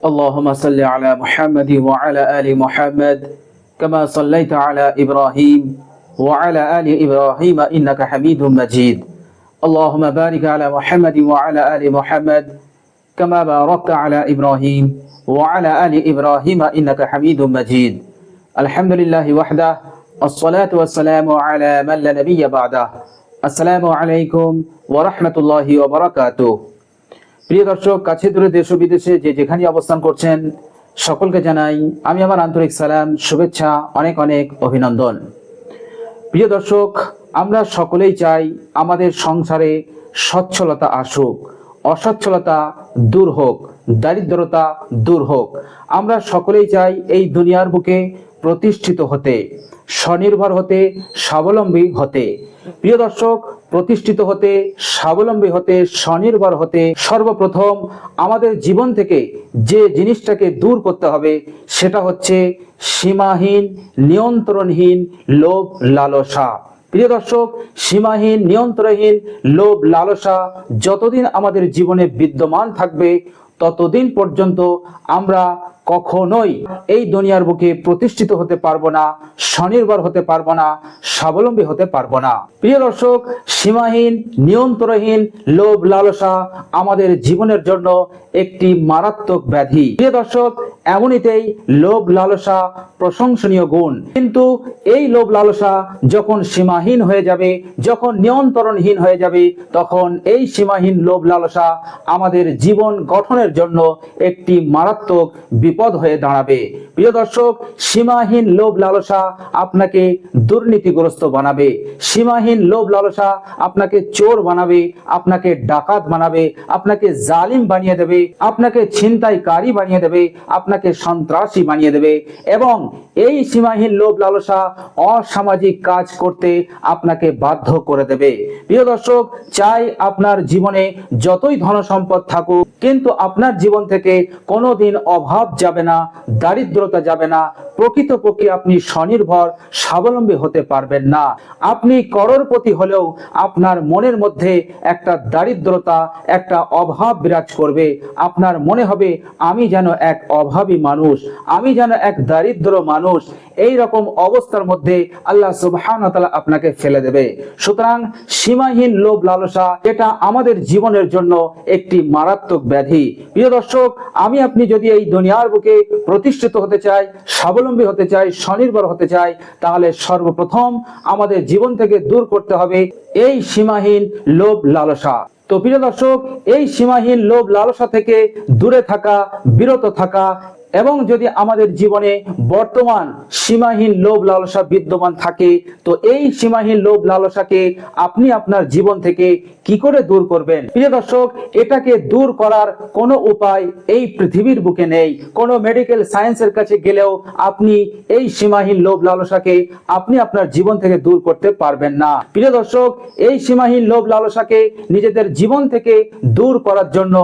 اللهم صل على محمد وعلى آل محمد كما صليت على إبراهيم وعلى آل إبراهيم إنك حميد مجيد. اللهم بارك على محمد وعلى آل محمد كما باركت على إبراهيم وعلى آل إبراهيم إنك حميد مجيد. الحمد لله وحده الصلاة والسلام على من لا نبي بعده. السلام عليكم ورحمة الله وبركاته. প্রিয় দর্শক, কাছে দূরে দেশ ও বিদেশে যে যেখানে অবস্থান করছেন সকলকে জানাই আমি আমার আন্তরিক সালাম, শুভেচ্ছা, অনেক অনেক অভিনন্দন। প্রিয় দর্শক, আমরা সকলেই চাই আমাদের সংসারে সচ্ছলতা আসুক, অসচ্ছলতা দূর হোক, দারিদ্রতা দূর হোক। আমরা সকলেই চাই এই দুনিয়ার বুকে প্রতিষ্ঠিত হতে, স্বনির্ভর হতে, স্বাবলম্বী হতে। প্রিয় দর্শক, প্রতিষ্ঠিত হতে, স্বাবলম্বী হতে, স্বনির্ভর হতে সর্বপ্রথম আমাদের জীবন থেকে যে জিনিসটাকে দূর করতে হবে সেটা হচ্ছে সীমাহীন, নিয়ন্ত্রণহীন লোভ লালসা। প্রিয় দর্শক, সীমাহীন, নিয়ন্ত্রণহীন লোভ লালসা যতদিন আমাদের জীবনে বিদ্যমান থাকবে ততদিন পর্যন্ত আমরা কখনোই এই দুনিয়ার বুকে প্রতিষ্ঠিত হতে পারবো না, স্বনির্ভর হতে পারবো না, স্বাবলম্বী হতে পারবো না। প্রিয় দর্শক, সীমাহীন, নিয়ন্ত্রণহীন লোভ লালসা আমাদের জীবনের জন্য একটি মারাত্মক ব্যাধি। প্রিয় দর্শক, এমনিতেই লোভ লালসা প্রশংসনীয় গুণ, কিন্তু এই লোভ লালসা যখন সীমাহীন হয়ে যাবে, যখন নিয়ন্ত্রণহীন হয়ে যাবে, তখন এই সীমাহীন লোভ লালসা আমাদের জীবন গঠনের জন্য একটি মারাত্মক বিপদ হয়ে দাঁড়াবে। প্রিয় দর্শক, সীমাহীন লোভ লালসা আপনাকে দুর্নীতিগ্রস্ত বানাবে, সীমাহীন লোভ লালসা আপনাকে চোর বানাবে, আপনাকে ডাকাত বানাবে, আপনাকে জালিম বানিয়ে দেবে, আপনাকে ছিনতাইকারী বানিয়ে দেবে, আপনাকে সন্ত্রাসী বানিয়ে দেবে এবং এই সীমাহীন লোভ লালসা অসামাজিক কাজ করতে আপনাকে বাধ্য করে দেবে। প্রিয় দর্শক, চাই আপনার জীবনে যতই ধন সম্পদ থাকুক, কিন্তু আপনার জীবন থেকে কোনোদিন অভাব যাবে না, দারিদ্রতা যাবে না, প্রকৃতপক্ষে আপনি স্বনির্ভর, স্বাবলম্বী হতে পারবেন না। আপনি করোড়পতি হলেও আপনার মনের মধ্যে একটা দারিদ্রতা, একটা অভাব বিরাজ করবে। আপনার মনে হবে আমি যেন এক অভাবী মানুষ, আমি যেন এক দারিদ্র মানুষ। এই রকম অবস্থার মধ্যে আল্লাহ সুবহানাহু ওয়া তাআলা আপনাকে ফেলে দেবে। সুতরাং সীমাহীন লোভ লালসা এটা আমাদের জীবনের জন্য একটি মারাত্মক ব্যাধি। প্রিয় দর্শক, আমি আপনি যদি এই দুনিয়ার বুকে প্রতিষ্ঠিত হতে চাই, স্বাবলম্বী হতে চাই, স্বনির্ভর হতে চাই, তাহলে সর্বপ্রথম আমাদের জীবন থেকে দূর করতে হবে এই সীমাহীন লোভ লালসা। তো প্রিয় দর্শক, এই সীমাহীন লোভ লালসা থেকে দূরে থাকা, বিরত থাকা এবং যদি আমাদের জীবনে বর্তমান সীমাহীন লোভ লালসা বিদ্যমান থাকে, তো এই সীমাহীন লোভ লালসাকে আপনি আপনার জীবন থেকে কি করে দূর করবেন? প্রিয় দর্শক, এটাকে দূর করার কোনো উপায় এই পৃথিবীর বুকে নেই। কোনো মেডিকেল সায়েন্সের কাছে গেলেও আপনি এই সীমাহীন লোভ লালসাকে আপনি আপনার জীবন থেকে দূর করতে পারবেন না। প্রিয় দর্শক, এই সীমাহীন লোভ লালসাকে নিজেদের জীবন থেকে দূর করার জন্য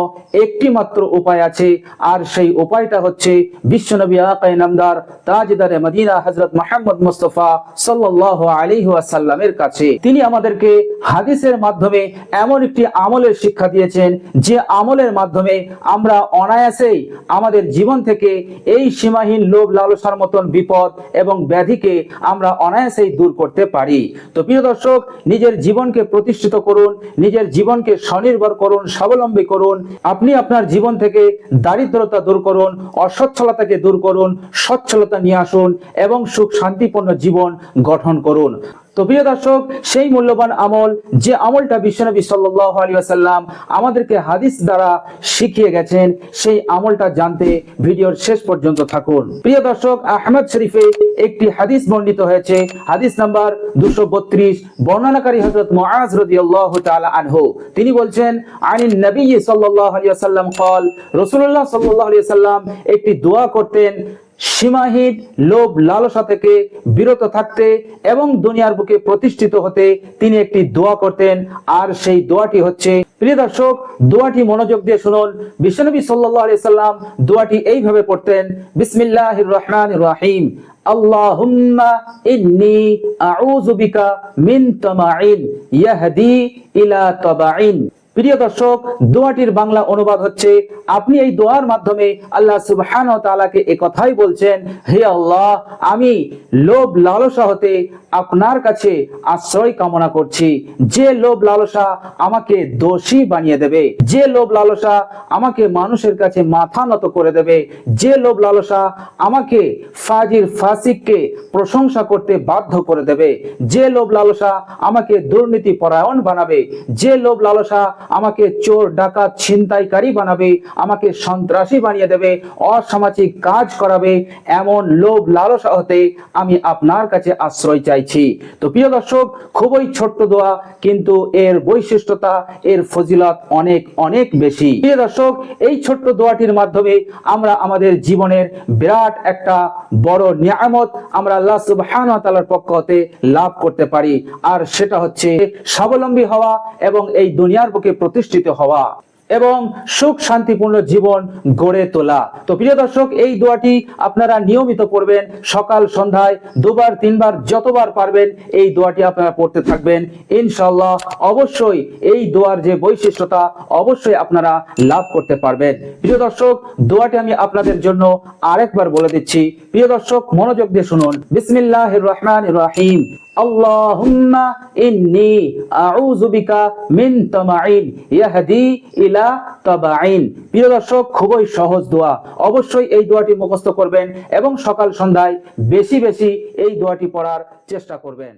একটি মাত্র উপায় আছে, আর সেই উপায়টা হচ্ছে বিশ্বনবী আকা নামদার তাজদারে মদিনা হযরত মুহাম্মদ মুস্তাফা সাল্লাল্লাহু আলাইহি ওয়াসাল্লামের কাছে। তিনি আমাদেরকে হাদিসের মাধ্যমে এমন একটি আমলের শিক্ষা দিয়েছেন যে আমলের মাধ্যমে আমরা অনায়াসেই আমাদের জীবন থেকে এই সীমাহীন লোভ লালসার মতন বিপদ এবং ব্যাধিকে আমরা অনায়াসেই দূর করতে পারি। তো প্রিয় দর্শক, নিজের জীবনকে প্রতিষ্ঠিত করুন, নিজের জীবনকে স্বনির্ভর করুন, স্বাবলম্বী করুন। আপনি আপনার জীবন থেকে দারিদ্রতা দূর করুন, অসচ্ছলতাকে দূর করুন, সচ্ছলতা নিয়ে আসুন এবং সুখ শান্তিপূর্ণ জীবন গঠন করুন। তো প্রিয় দর্শক, সেই মূল্যবান আমল, যে আমলটা বিশ্বনবী সাল্লাল্লাহু আলাইহি ওয়াসাল্লাম আমাদেরকে হাদিস দ্বারা শিখিয়ে গেছেন, সেই আমলটা জানতে ভিডিওর শেষ পর্যন্ত থাকুন। প্রিয় দর্শক, আহমদ শরীফে একটি হাদিস বর্ণিত হয়েছে, হাদিস নাম্বার 232, বর্ণনাকারী হযরত মুআজ রাদিয়াল্লাহু তাআলা আনহু। তিনি বলছেন, আনিন নবী সাল্লাল্লাহু আলাইহি ওয়াসাল্লাম قال, রাসূলুল্লাহ সাল্লাল্লাহু আলাইহি ওয়াসাল্লাম একটি দোয়া করতেন সীমাহীন লোভ লালসা থেকে বিরত থাকতে এবং দুনিয়ার বুকে প্রতিষ্ঠিত হতে। তিনি একটি দোয়া করতেন, আর সেই দোয়াটি হচ্ছে, প্রিয় দর্শক, দোয়াটি মনোযোগ দিয়ে শুনুন। বিশ্বনবী সাল্লাল্লাহু আলাইহি সাল্লাম দোয়াটি এইভাবে পড়তেন, বিসমিল্লাহির রহমানির রহিম, আল্লাহুম্মা ইন্নী আউযু বিকা মিন তামাইন ইয়াহদি ইলা তাবাইন। প্রিয় দর্শক, দোয়াটির বাংলা অনুবাদ হচ্ছে, আপনি এই দোয়ার মাধ্যমে আল্লাহ সুবহানাহু ওয়া তাআলাকে এই কথাই বলছেন, হে আল্লাহ, আমি লোভ লালসা হতে আপনার কাছে আশ্রয় কামনা করছি। যে লোভ লালসা আমাকে দোষী বানিয়ে দেবে, যে লোভ লালসা আমাকে মানুষের কাছে মাথা নত করে দেবে, যে লোভ লালসা আমাকে ফাজির ফাসিককে প্রশংসা করতে বাধ্য করে দেবে, যে লোভ লালসা আমাকে দুর্নীতি পরায়ণ বানাবে, যে লোভ লালসা আমাকে চোর ডাকাত ছিনতাইকারী বানাবে, আমাকে সন্ত্রাসী বানিয়ে দেবে, অসামাজিক কাজ করাবে, এমন লোভ লালসা হতে আমি আপনার কাছে আশ্রয় চাইছি। তো প্রিয় দর্শক, খুবই ছোট্ট দোয়া, কিন্তু এর বৈশিষ্ট্যতা, এর ফজিলত অনেক অনেক বেশি। প্রিয় দর্শক, এই ছোট্ট দোয়াটির মাধ্যমে আমরা আমাদের জীবনের বিরাট একটা বড় নিয়ামত আমরা আল্লাহ সুবহানাহু ওয়া তাআলার পক্ষ হতে লাভ করতে পারি, আর সেটা হচ্ছে স্বাবলম্বী হওয়া এবং এই দুনিয়ার বুকে প্রতিষ্ঠিত হওয়া এবং সুখ শান্তিপূর্ণ জীবন গড়ে তোলা। তো প্রিয় দর্শক, এই দোয়াটি আপনারা নিয়মিত পড়বেন, সকাল সন্ধ্যায় দুবার তিনবার যতবার পারবেন এই দোয়াটি আপনারা পড়তে থাকবেন। ইনশাআল্লাহ অবশ্যই এই দোয়ার যে বৈশিষ্ট্যতা অবশ্যই আপনারা লাভ করতে পারবেন। প্রিয় দর্শক, দোয়াটি আমি আপনাদের জন্য আরেকবার বলে দিচ্ছি। প্রিয় দর্শক, মনোযোগ দিয়ে শুনুন। বিসমিল্লাহির রহমানির রহিম। আল্লাহুম্মা ইন্নী আউযু বিকা মিন তামাইন ইয়াহদি ইলা তাবাইন। প্রিয় দর্শক, খুবই সহজ দোয়া, অবশ্যই এই দোয়াটি মুখস্থ করবেন এবং সকাল সন্ধ্যায় বেশি বেশি এই দোয়াটি পড়ার চেষ্টা করবেন।